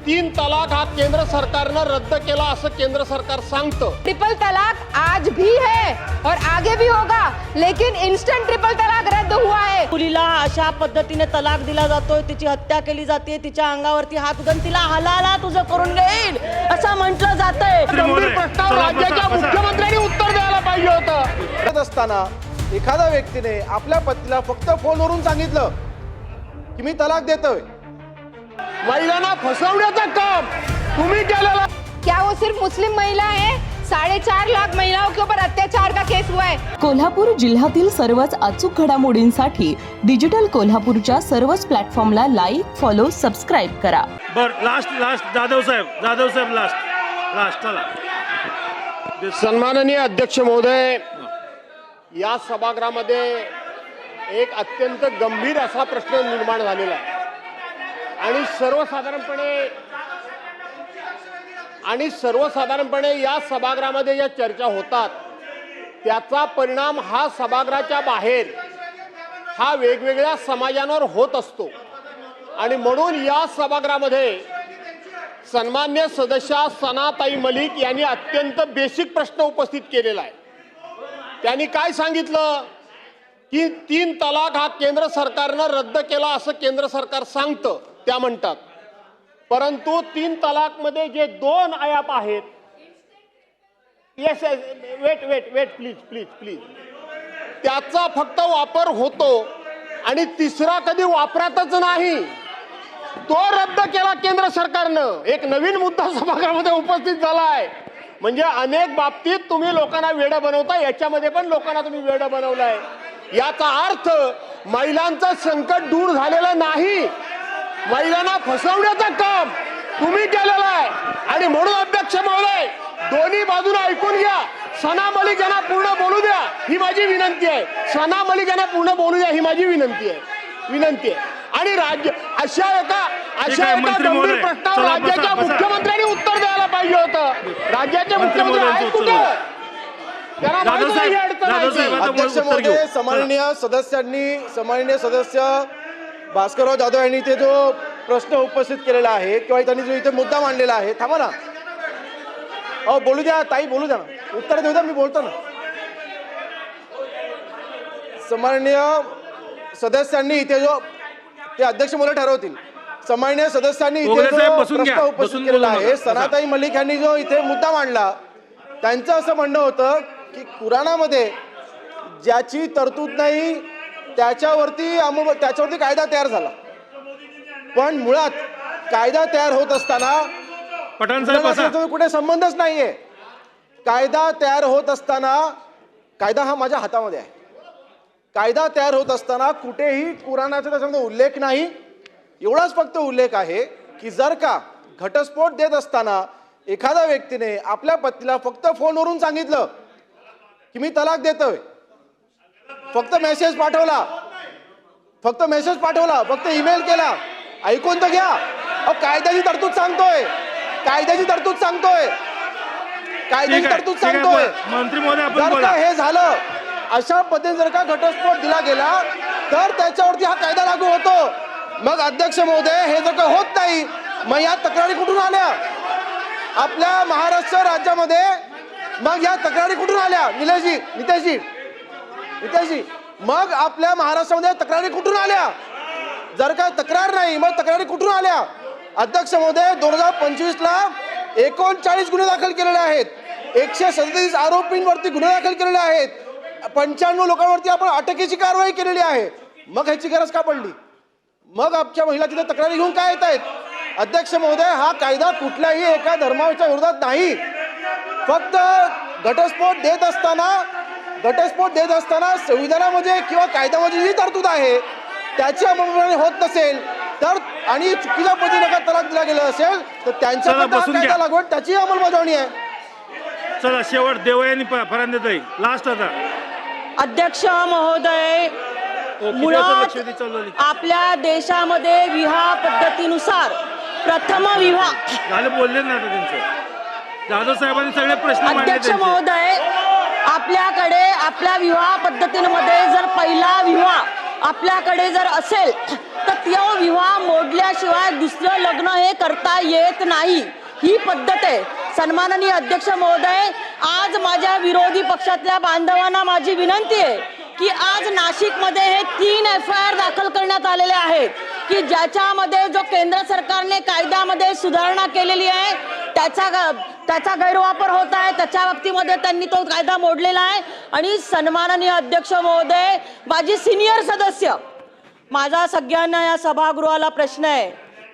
तीन तलाक हा केंद्र सरकारनं रद्द केला असं केंद्र सरकार सांगतं। ट्रिपल तलाक आज भी है और आगे भी होगा, लेकिन इंस्टंट ट्रिपल तलाक रद्द हुआ है। मुलीला अशा पद्धतीने तलाक दिला जातोय, तिची हत्या केली जाते, तिच्या अंगावरती हात उघडून तिला हलाला तुझं करून घेईल असं म्हटलं जातंय। गंभीर प्रश्नावर राज्याच्या मुख्यमंत्र्यांनी उत्तर द्यायला पाहिजे होतं। असताना एखाद्या व्यक्तीने आपल्या पत्नीला फक्त फोनवरून सांगितलं की मी तलाक देतोय, महिलांना फसवण्याचं काम तुम्ही केलेलं। क्या वो सिर्फ मुस्लिम महिला है? 4.5 लाख महिलाओं के ऊपर अत्याचार का केस हुआ है। कोल्हापूर जिल्ह्यातील सर्वच अचूक घडामोडींसाठी डिजिटल कोल्हापूरच्या सर्वच प्लॅटफॉर्मला लाईक, फॉलो, सबस्क्राईब करा। बर लास्ट जाधव साहेब लास्ट चला। सन्माननीय अध्यक्ष महोदय, या सभागृहामध्ये एक अत्यंत गंभीर असा प्रश्न निर्माण झालेला आहे आणि सर्वसाधारणपणे या सभागृहामध्ये ज्या चर्चा होतात त्याचा परिणाम हा सभागृहाच्या बाहेर हा वेगवेगळ्या समाजांवर होत असतो आणि म्हणून या सभागृहामध्ये सन्मान्य सदस्या सनाताई मलिक यांनी अत्यंत बेसिक प्रश्न उपस्थित केलेला आहे। त्यांनी काय सांगितलं की तीन तलाक हा केंद्र सरकारनं रद्द केला असं केंद्र सरकार सांगतं, त्या म्हणतात, परंतु तीन तलाक मध्ये जे दोन आयाप आहेत, येस वेट प्लीज, त्याचा फक्त वापर होतो आणि तिसरा कधी वापरातच नाही, तो रद्द केला केंद्र सरकारनं। एक नवीन मुद्दा सभागृहामध्ये उपस्थित झाला आहे। म्हणजे अनेक बाबतीत तुम्ही लोकांना वेडं बनवता, याच्यामध्ये पण लोकांना तुम्ही वेडं बनवलंय। याचा अर्थ महिलांचं संकट दूर झालेलं नाही, महिलांना फसवण्याचं काम तुम्ही केलेलं आहे। आणि म्हणून अध्यक्ष महोदय, दोन्ही बाजूने ऐकून घ्या। सना मलिक यांना पूर्ण बोलू द्या ही माझी विनंती आहे। सना मलिक यांना पूर्ण बोलू द्या ही माझी विनंती आहे। आणि राज्य अशा एका गंभीर प्रश्नावर राज्याच्या मुख्यमंत्र्यांनी उत्तर द्यायला पाहिजे होतं। राज्याचे मुख्यमंत्री आहेत कुठे? त्यांना माहिती नाही अडचण आहे। अध्यक्ष महोदय, सन्माननीय सदस्य भास्करराव जाधव यांनी इथे जो प्रश्न उपस्थित केलेला आहे किंवा त्यांनी जो इथे मुद्दा मांडलेला आहे, थांबा ना, अहो बोलू द्या ताई, बोलू द्या ना, उत्तर देऊ द्या, मी बोलतो ना। सन्माननीय सदस्यांनी इथे जो ते अध्यक्ष महोदय ठरवतील, सन्माननीय सदस्यांनी इथे जो प्रश्न उपस्थित केलेला आहे, सनाताई मलिक यांनी जो इथे मुद्दा मांडला, त्यांचं असं म्हणणं होतं की कुराणामध्ये ज्याची तरतूद नाही त्याच्यावरती कायदा तयार झाला, पण मुळात कायदा तयार होत असताना कुठे संबंधच नाहीये। कायदा तयार होत असताना, कायदा हा माझ्या हातामध्ये आहे, कायदा तयार होत असताना कुठेही कुराणाचा त्याच्यामध्ये उल्लेख नाही। एवढाच फक्त उल्लेख आहे की जर का घटस्फोट देत असताना एखाद्या व्यक्तीने आपल्या पत्नीला फक्त फोनवरून सांगितलं की मी तलाक देतोय, फक्त मेसेज पाठवला, फक्त ईमेल केला, ऐकून तर घ्या, कायद्याची तरतूद सांगतोय, मंत्री महोदय जर का हे झालं, अशा पद्धतीने जर का घटस्फोट दिला गेला तर त्याच्यावरती हा कायदा लागू होतो। मग अध्यक्ष महोदय, हे जर का होत नाही, मग या तक्रारी कुठून आल्या आपल्या महाराष्ट्र राज्यामध्ये? मग या तक्रारी कुठून आल्या नितेशजी, मग आपल्या महाराष्ट्रामध्ये तक्रारी कुठून आल्या? जर का तक्रार नाही, मग तक्रारी कुठून आल्या? अध्यक्ष महोदय, 2025 ला 39 गुन्हे दाखल केलेले आहेत, 137 आरोपींवरती गुन्हे दाखल केलेले आहेत, 95 लोकांवरती आपण अटकेची कारवाई केलेली आहे। मग ह्याची गरज का पडली? मग आमच्या महिला तिथे तक्रारी घेऊन काय येत आहेत? अध्यक्ष महोदय, हा कायदा कुठल्याही एका धर्माच्या विरोधात नाही, फक्त घटस्फोट देत असताना संविधानामध्ये किंवा कायद्यामध्ये जी तरतूद आहे त्याची अंमलबजावणी होत नसेल तर, आणि चुकीच्या पद्धतीने तलाक दिला गेला असेल तर त्यांच्या कायदा लागवड त्याची अंमलबजावणी आहे। चला शेवट देवयानी फरांदेताई लास्ट आता। अध्यक्ष महोदय, मुळात आपल्या देशामध्ये विवाह पद्धतीनुसार प्रथम विवाह बोलले ना त्यांचं जाधव साहेबांनी सगळे प्रश्न मांडले। अध्यक्ष महोदय, आपल्याकडे आपल्या विवाह पद्धतींमध्ये जर पहिला विवाह आपल्याकडे जर असेल तर तो विवाह मोडल्याशिवाय दुसरं लग्न हे करता येत नाही, ही पद्धत आहे. सन्माननीय अध्यक्ष महोदय, आज माझ्या विरोधी पक्षातल्या बांधवांना माझी विनंती आहे की आज नाशिकमध्ये हे 3 FIR दाखल करण्यात आलेले आहेत की ज्याच्यामध्ये जो केंद्र सरकारने कायद्यामध्ये सुधारणा केलेली आहे त्याचा गैरवापर होत आहे, त्याच्या बाबतीमध्ये त्यांनी तो कायदा मोडलेला आहे. आणि सन्माननीय अध्यक्ष महोदय, माझी सिनियर सदस्य, माझा सगळ्यांना या सभागृहाला प्रश्न आहे,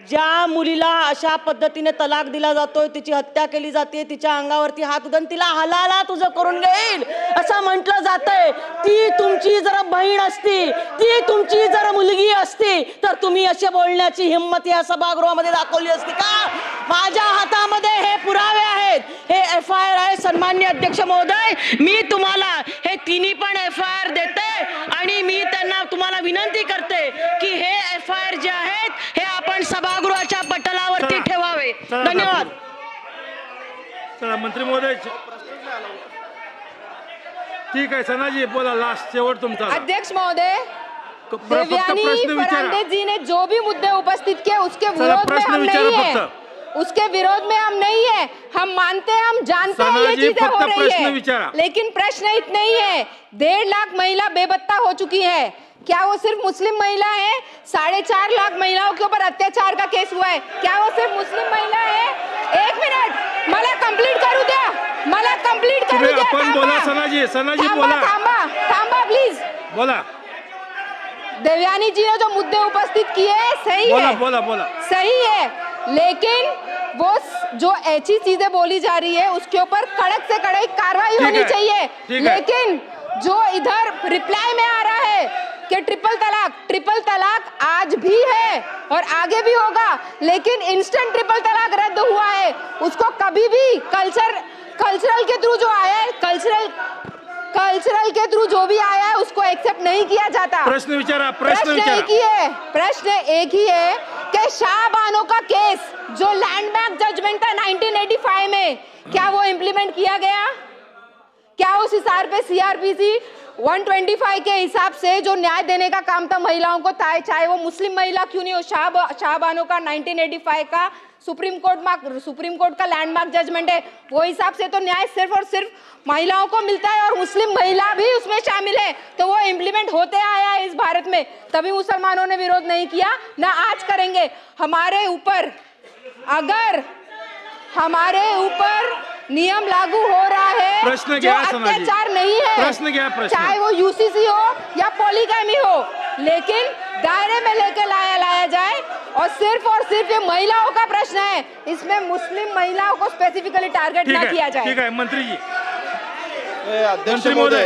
ज्या मुलीला अशा पद्धतीने तलाक दिला जातोय, तिची हत्या केली जाते, तिच्या अंगावरती हात उदन तिला हलाला तुझं करून घेईल असं म्हटलं जातंय, ती तुमची जर बहीण असती, ती तुमची जर मुलगी असती तर तुम्ही असे बोलण्याची हिंमत या सभागृहामध्ये दाखवली असती का? माझ्या हातामध्ये हे पुरावे आहेत, हे FIR आहे. सन्मान्य अध्यक्ष महोदय, मी तुम्हाला हे तिन्ही पण FIR देते आणि मी त्यांना तुम्हाला विनंती करते की हे FIR जे आहेत हे आपण सभागृहाच्या पटलावरती चला. ठेवावे. चला, धन्यवाद. चला मंत्री महोदय, ठीक आहे. सनाजी बोला, लास्ट शेवट तुमचा. अध्यक्ष महोदय, फक्त देवयानी प्रश्न विचारा. फर्नांडिस जी ने जो भी मुद्दे उपस्थित किए उसके विरोध में प्रश्न हम विचारा नहीं है, फक्त. उसके विरोध में हम नहीं है. हम मानते हैं, हम जानते हैं ये सनाजी, चीजें हो फक्त रही प्रश्न है, विचारा. लेकिन प्रश्न इतने ही है. 1.5 लाख महिला बेपत्ता हो चुकी है. क्या वो सिर्फ मुस्लिम महिला है? 4.5 लाख महिलाओं के ऊपर अत्याचार का केस हुआ है. क्या वो सिर्फ मुस्लिम महिला है? 1 मिनिट, मला कंप्लीट करू द्या, मला कंप्लीट करू तुम्ही द्या. आपण बोला सनाजी बोला. थांबा प्लीज. बोला देवयानी जी ने जो मुद्दे उपस्थित किए सही है, बोला. सही है, लेकिन वो जो ऐसी चीजें बोली जा रही है उसके ऊपर कड़क से कड़क कार्रवाई होनी चाहिए. लेकिन जो इधर रिप्लाई में आ रहा है कि ट्रिपल तलाक आज भी है और आगे भी होगा, लेकिन इंस्टेंट ट्रिपल तलाक रद्द हुआ है. उसको कभी भी कल्चरल के थ्रू जो आया है, कल्चरल के थ्रू जो भी आया है उसको एक्सेप्ट नहीं किया जाता. प्रश्न विचारा. प्रश्न एक ही है कि शाहबानो का केस जो लैंडमार्क जजमेंट था 1985 में, क्या वो इम्प्लीमेंट किया गया? क्या उस हिसाब पे CRPC 125 के हिसाब से जो न्याय देने का काम था महिलाओं को, चाहे वो मुस्लिम महिला क्यों नहीं हो, शाहबानो का 1985 का सुप्रीम कोर्ट का लैंडमार्क जजमेंट है, वो हिसाब से तो न्याय सिर्फ और सिर्फ महिलाओं को मिलता है और मुस्लिम महिला भी उसमें शामिल है, तो वो इम्प्लीमेंट होते आया है इस भारत में. तभी मुसलमानों ने विरोध नहीं किया, ना आज करेंगे. हमारे ऊपर अगर हमारे ऊपर नियम लागू हो रहा है प्रश्न जो क्या है सना जी? अत्याचार नहीं है, प्रश्न चाहे वो UCC हो या पॉलीगैमी हो, लेकिन दायरे में लेके लाया जाए. और सिर्फ ये महिलाओं का प्रश्न है, इसमें मुस्लिम महिलाओं को स्पेसिफिकली टारगेट ना किया जाए. ठीक है मंत्री जी. अध्यक्ष महोदय,